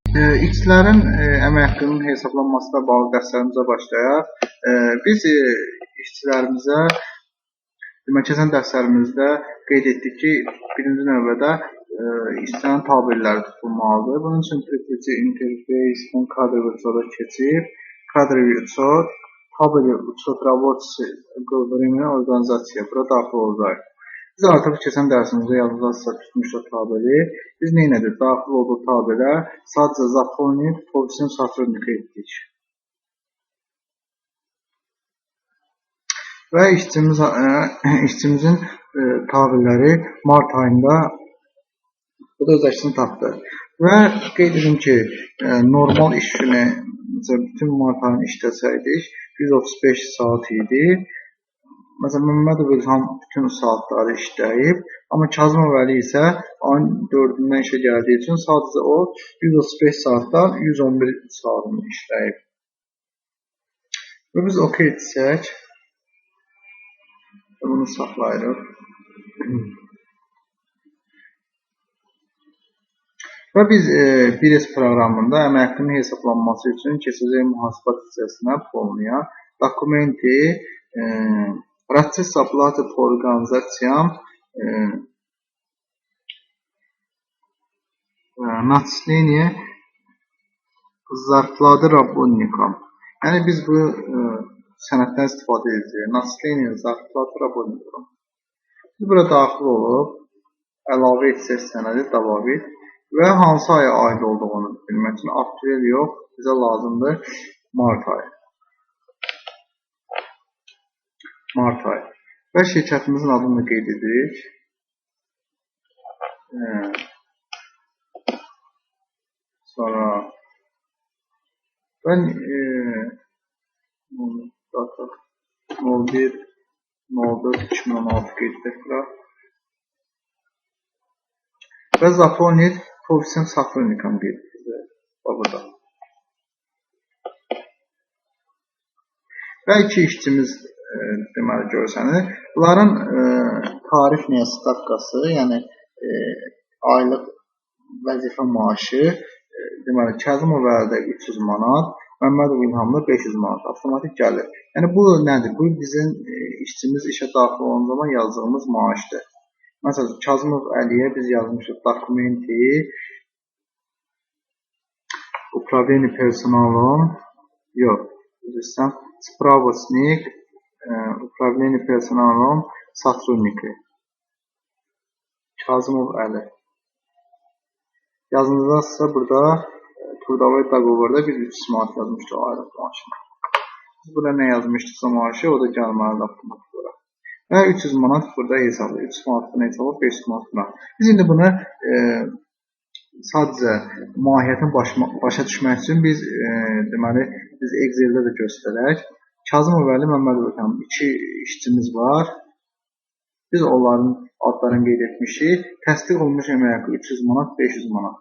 İşçilərin əmək haqqının hesablanmasına bağlı dərslərimizə başlayaq. Biz işçilərimizə keçən dərslərimizdə qeyd etdik ki, birinci növbədə işçilərin tabirləri tutulmalıdır. Bunun üçün privilege interface, kadr uçoda keçib, kadr uçod, tabir uçod rабочий временная organizasiya bura daxil olacaq. Biz artıq keçən dərsimizdə yadınızda tutmuşduq tabeli. Biz nə edirik? Daxil olduğu tabelə sadəcə zaполнить по всем сотрудникам etdik. Və işçimizin tabelləri mart ayında bu da öz əksini tapdı. Və qeyd edim ki, normal iş günü bütün mart ayını işləsəydik 135 saat idi. Məsələn, Məmmədov İlham bütün saatları işləyib, amma Kazımov Əli isə ayın 4-ündən işə gəldiyi üçün sadəcə o 135 saatdan 111 saatını işləyib. Və biz OK etsək, bunu saxlayırıq. Və biz 1S proqramında əmək haqqının hesablanması üçün keçəcək mühasibat hissəsinə polnuya dokumenti процесс оплаты по организациям начисления зарплаты работникам. Yəni biz bu sənəddən istifadə edəcəyik. Начисления зарплаты работникам. Biz bura daxil olub əlavə etsək sənədi добавить və hansı aya aid olduğunu bilmək üçün aprel yox, bizə lazımdır mart ayı. Mart ayı. Və şirkətimizin adını qeyd edirik. Sonra ben 01.04.2016 qeyd edək bura. Və zaполнить по всем сотрудникам qeyd edək. Burada. Və iki işçimiz deməli görsənir. Bunların tarif nəyə stavkası, yəni aylıq vəzifə maaşı deməli Kazımov Əlidə 300 manat, Məmmədov İlhamda 500 manat avtomatik gəlir. Yəni bu nədir? Bu bizim işçimiz işə daxil olan zaman yazdığımız maaşdır. Məsələn, Kazımov Əliyə biz yazmışıq dokumenti upravlение персоналом, yox, bilirsən, справочник управление персоналом сотрудники. Kazımov Əli. Yazınızda burada Trudovой договорda biz 300 manat yazmışdıq aylıq maaşına. Biz burada nə yazmışdıqsa maaşı, o da gəlməlidir avtomatik olaraq. Və 300 manat burada hesablı. 300 manatdan hesablı, 500 manatdan. Biz indi bunu sadəcə mahiyyətini başa düşmək üçün biz deməli biz Excel-də də göstərək. Kazımov Əli, Məmmədov İlham iki işçimiz var. Biz onların adlarını qeyd etmişik. Təsdiq olunmuş əmək haqqı 300 manat, 500 manat.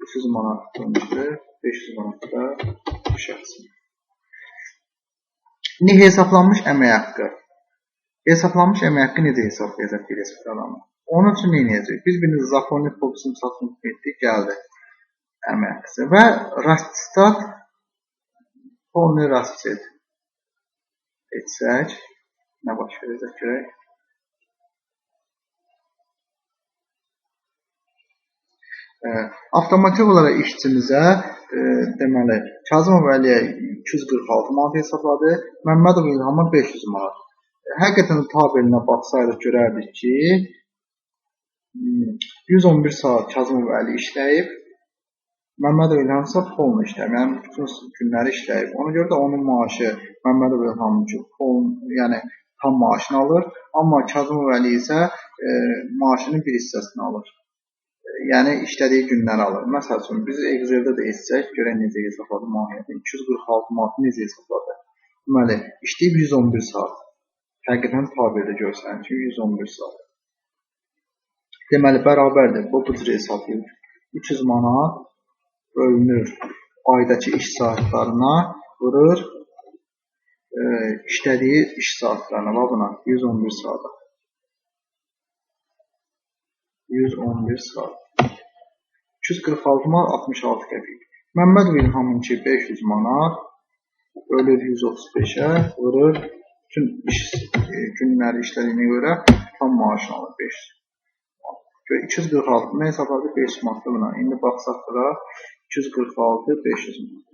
300 manat tutulmuşdur, 500 manat da bu şəxsin. İndi hesablanmış əmək haqqı. Hesablanmış əmək haqqı necə hesablayacaq bir proqramı? Onun üçün nə edəcək? Biz birinci zaполнить по всем сотрудникам etdik, gəldi əmək haqqısı və расчет полный расчет etsək nə baş verəcək görək? Avtomatik olaraq işçimizə deməli Kazımov Əliyə 246 manat hesabladı, Məmmədov İlhama 500 manat. Həqiqətən tabelinə baxsaydıq görərdik ki 111 saat Kazımov Əli işləyib, Məmmədov İlham isə polnu işləyib, yəni bütün günləri işləyib. Ona görə də onun maaşı Məmmədov İlham üçün yəni tam maaşını alır, amma Kazımov Əli isə maaşının bir hissəsini alır. Yəni işlədiyi günləri alır. Məsəl üçün biz Excel-də də etsək, görək necə hesabladı mahiyyətini. 246 manatı necə hesabladı? Deməli, işləyib 111 saat. Həqiqətən tabirdə görsənir ki, 111 saat. Deməli, bərabərdir. Bu cür hesablayır. 300 manat bölünür aydakı iş saatlarına, vurur işlədiyi iş saatlarına. Və buna 111 saat. 111 saat. 246 manat 66 qəpik. Məmmədov İlhamınki 500 manat bölür 135-ə vurur. Bütün iş günləri işlədiyinə görə tam maaşını alır 500. 246 nə hesabladı? 500 manatda buna. İndi baxsaq bura 246 500 manat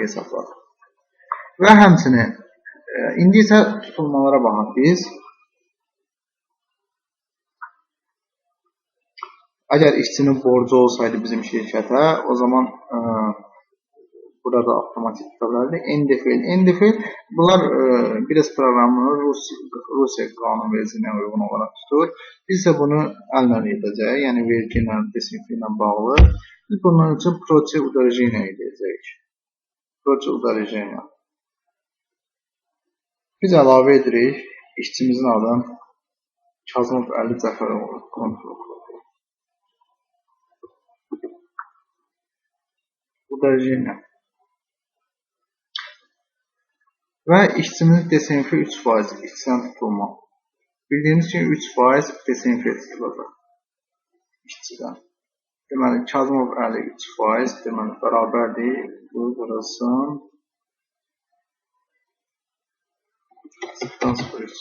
hesabladı. Və həmçinin indi isə tutulmalara baxaq biz. Əgər işçinin borcu olsaydı bizim şirkətə, o zaman burada avtomatik tutarlardı. NDFL. NDFL bunlar biraz proqramını Rusiya qanunvericiliyinə uyğun olaraq tutur. Biz isə bunu əllə edəcəyik. Yəni vergi ilə, desinfli ilə bağlı. Biz bunun üçün proçi udarıcıyla edəcəyik. Proçi udarıcıyla. Biz əlavə edirik. İşçimizin adını Kazımov Əli Cəfəroğlu kontrol. Udarıcıyla. Və işçimizin desenfi 3% işçidən tutulma. Bildiyiniz kimi 3% desenfi tutulacaq işçidən. Deməli, Kazımov Əli 3% deməli, bərabərdir. Bu burasın 0.03.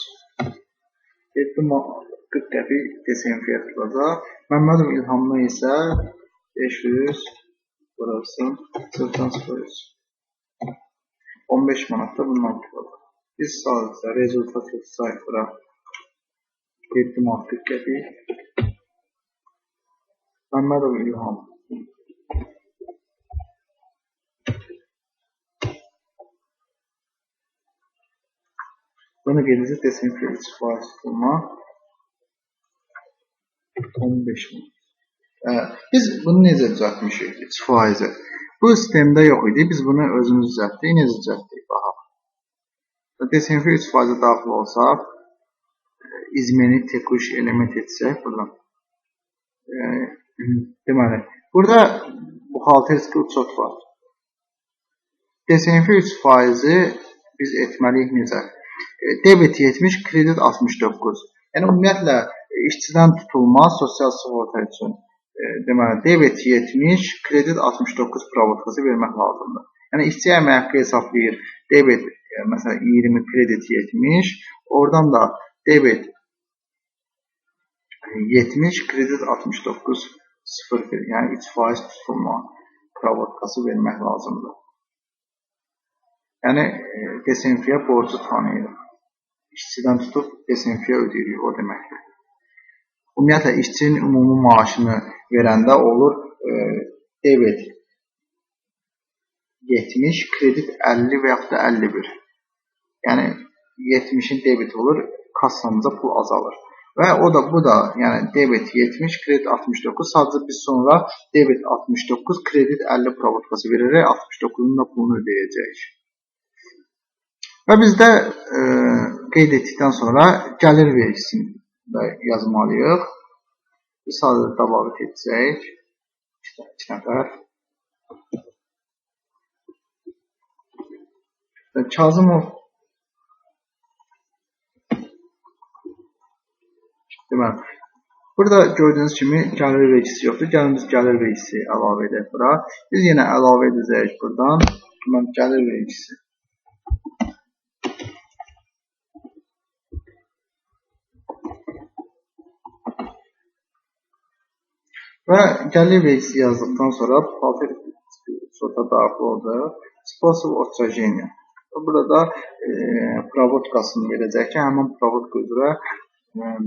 7.40 qəpik desenfiyə tutulacaq. Məmmədov İlhamdan isə 500 burasın 0.03. 15 manatda bundan tutulacaq. Biz sadəcə rezultat sayfıra 7.40 qəpik. Məmmədov İlham. Bunu qeydəcək desenfi 3% tutulma 15 manat. Biz bunu necə düzəltmişik? 3%. Bu sistemdə yox idi. Biz bunu özümüz düzəltdik. Necə düzəltdik? Baxaq. Desenfi 3% daxil olsaq, izmeni tekuş element etsək buradan. Deməli, burada buxalterski uçot var. Desenfi 3%-i biz etməliyik necə? Debit 70, kredit 69. Yəni, ümumiyyətlə, işçidən tutulma sosial sığorta üçün deməli, debit 70, kredit 69 provotkası vermək lazımdır. Yəni, işçi əmək haqqı hesablayır. Debit, məsələn, 20, kredit 70. Oradan da debit 70, kredit 69, 0 verir. Yəni, 3% tutulma provotkası vermək lazımdır. Yəni, desenfiyə borcu tanıyırıq. İşçidən tutub desenfiyə ödeyirik, o deməkdir. Ümumiyyətlə, işçinin ümumi maaşını verəndə olur debit 70, kredit 50 və yaxud da 51. Yəni, 70-in debit olur, kassamıza pul azalır. Və bu da, yəni debit 70, kredit 69, sadəcə biz sonra debit 69, kredit 50 provotkası verərək 69-un da pulunu ödəyəcəyik. Və biz də qeyd etdikdən sonra gəlir vergisini də yazmalıyıq. Biz sadəcə dabalı edəcəyik. 2 nəfər. Kazımov deməli, burada gördüyünüz kimi gəlir vergisi yoxdur. Gəlin biz gəlir vergisi əlavə edək bura. Biz yenə əlavə edəcəyik buradan. Gəlir vergisi. Və gəlir vergisi yazdıqdan sonra buxalter sota daxil olacaq. Sposob отчуждения. Burada provotkasını verəcək ki, həmin provotka üzrə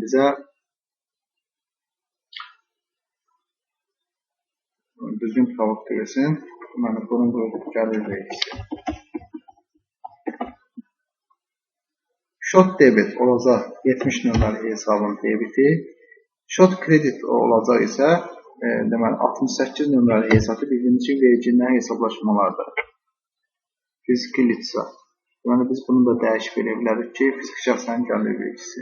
bizə düzgün provotka versin. Deməli, bunun gəlir vergisi. Short debit olacaq 70 nömrəli hesabın debiti. Short kredit olacaq isə deməli 68 nömrəli hesabı bildiyimiz kimi vergindən hesablaşmalardır. Fiziki litsə. Deməli biz bunu da dəyişib verə bilərik ki, fiziki şəxslərin gəlir vergisi.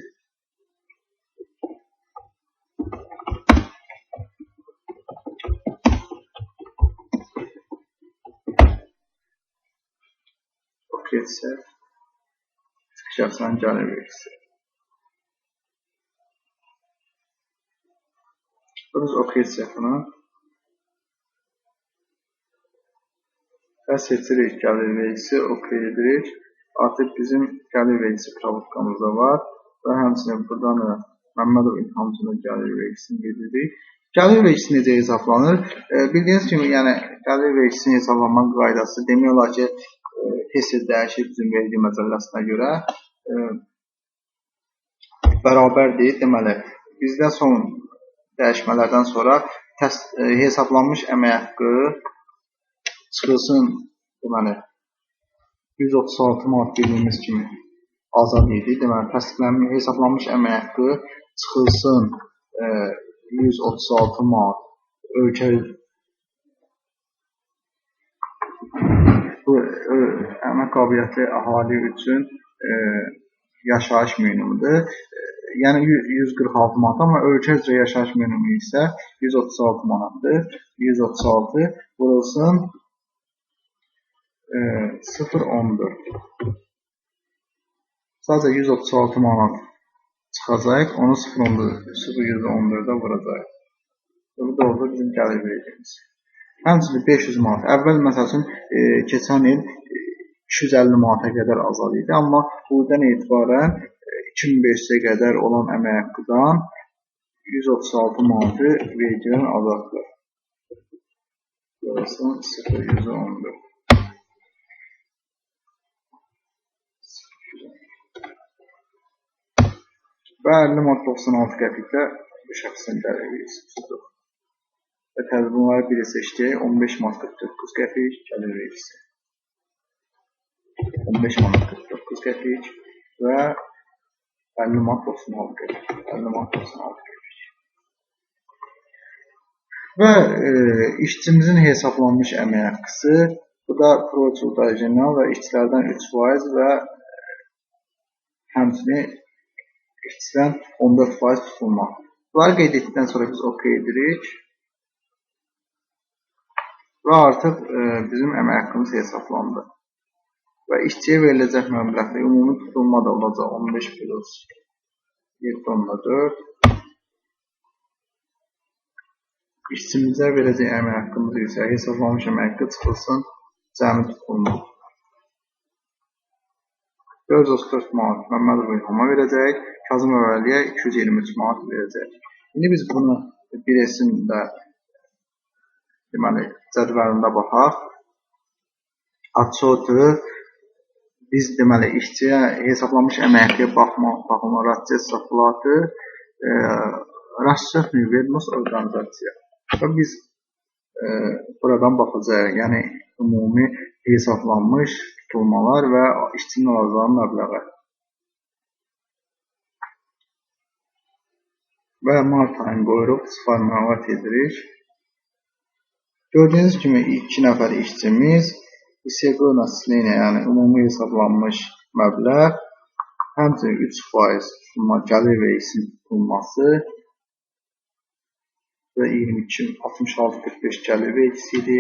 Okretsə fiziki şəxslərin gəlir vergisi. Biz OK edəcək bunu. Və seçirik gəlir vergisi, OK edirik. Artıq bizim gəlir vergisi pravutkamız da var. Və həmçinin buradan da Məmmədov İlhamcının gəlir vergisini gedirik. Gəlir vergisi necə hesablanır? Bildiyiniz kimi, yəni gəlir vergisinin hesablanma qaydası demək olar ki, tez-tez dəyişir bizim vergi məcəlləsinə görə. Bərabərdir. Deməli, bizdə son dəyişmələrdən sonra hesablanmış əmək haqqı çıxılsın, deməli, 136 manat bildiyimiz kimi azad idi. Deməli, hesablanmış əmək haqqı çıxılsın 136 manat ölkə bu əmək qabiliyyətli əhali üçün yaşayış minimumudur. Yəni 146 manat, amma ölkə üzrə yaşayış minimumu isə 136 manatdır. 136 vurulsun 0.14. Sadəcə 136 manat çıxacaq, onu 0.14-ə vuracaq. Bu doğrudur bizim gəlir vergimiz. Həmçinin 500 manat. Əvvəl məsəl üçün keçən il 250 manata qədər azad idi, amma buradan etibarən 2500-ə qədər olan əmək haqqıdan 136 manatı vergidən azaddır. Burası 0.14. Və 50 manat 96 qəpiklə bu şəxsin gəlir vergisi tutur. Və bunları biri seçdik. 15 manat 49 qəpik gəlir vergisi. 15 manat 49 qəpik və 50 manat 96 qəpik. 50 manat 96 qəpik. Və işçimizin hesablanmış əmək haqqısı, bu da proçultajinal və işçilərdən 3% və həmçinin işçidən 14% tutulmaq. Bunları qeyd etdikdən sonra biz OK edirik. Və artıq bizim əmək haqqımız hesablandı. Və işçiyə veriləcək məbləğdə ümumi tutulma da olacaq 15 plus 7.4. İşçimizə verəcək əmək haqqımız isə hesablanmış əmək haqqı çıxılsın cəmi tutulma. 434 manat Məmmədov İlhama verəcək, Kazımov Əliyə 223 manat verəcək. İndi biz bunu bir resimdə deməli, cədvəlində baxaq. Açotı biz deməli işçiyə hesablanmış əmək haqqıya baxma расчет платы расчетный ведомость organizasiya. Və biz buradan baxacağıq. Yəni ümumi hesablanmış tutulmalar və işçinin alacağı məbləğə. Və mart ayını qoyuruq, sıfır məlumat edirik. Gördüyünüz kimi 2 nəfər işçimiz İSEGO nəslinə, yəni ümumi hesablanmış məbləğ, həmçinin 3% tutulma gəlir vergisinin tutulması və 22.66.45 gəlir vergisi idi,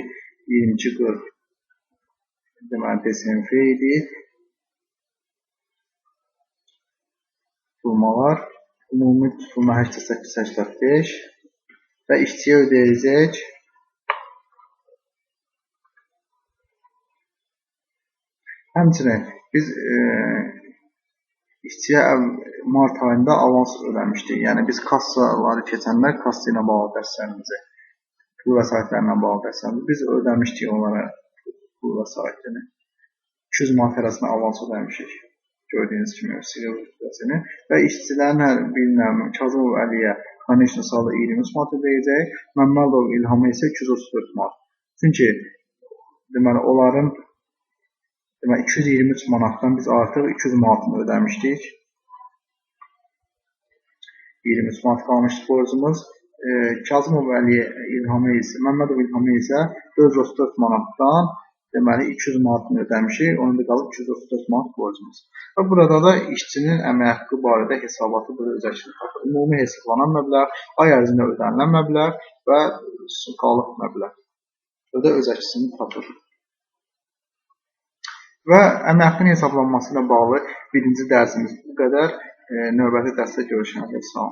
22.40 deməli DSMF idi. Tutulmalar, ümumi tutulma 88.85 və işçiyə ödəyəcək həmçinin biz işçiyə mart ayında avans ödəmişdik. Yəni biz kassaları keçənlər kassa ilə bağlı dərslərimizi, pul vəsaitlərlə bağlı dərslərimizi biz ödəmişdik onlara pul vəsaitini. 200 manat arasında avans ödəmişik. Gördüyünüz kimi sigortasını və işçilərin hər birinə Kazımov Əliyə Connection salda 23 manat ödəyəcək, Məmmədov İlhama isə 234 manat. Çünki deməli onların 223 manatdan biz artıq 200 manatını ödəmişdik. 23 manat qalmışdı borcumuz. Kazımov Əliyə İlhama isə, Məmmədov İlhama isə 434 manatdan deməli 200 manatını ödəmişik. Onun da qalıb 234 manat borcumuz. Və burada da işçinin əmək haqqı barədə hesabatı burada öz əksini tapır. Ümumi hesablanan məbləğ, ay ərzində ödənilən məbləğ və qalıq məbləğ. Burada öz əksini tapır. Və əmək haqqının hesablanması ilə bağlı birinci dərsimiz bu qədər. Növbəti dərsdə görüşənəcək. Sağ olun.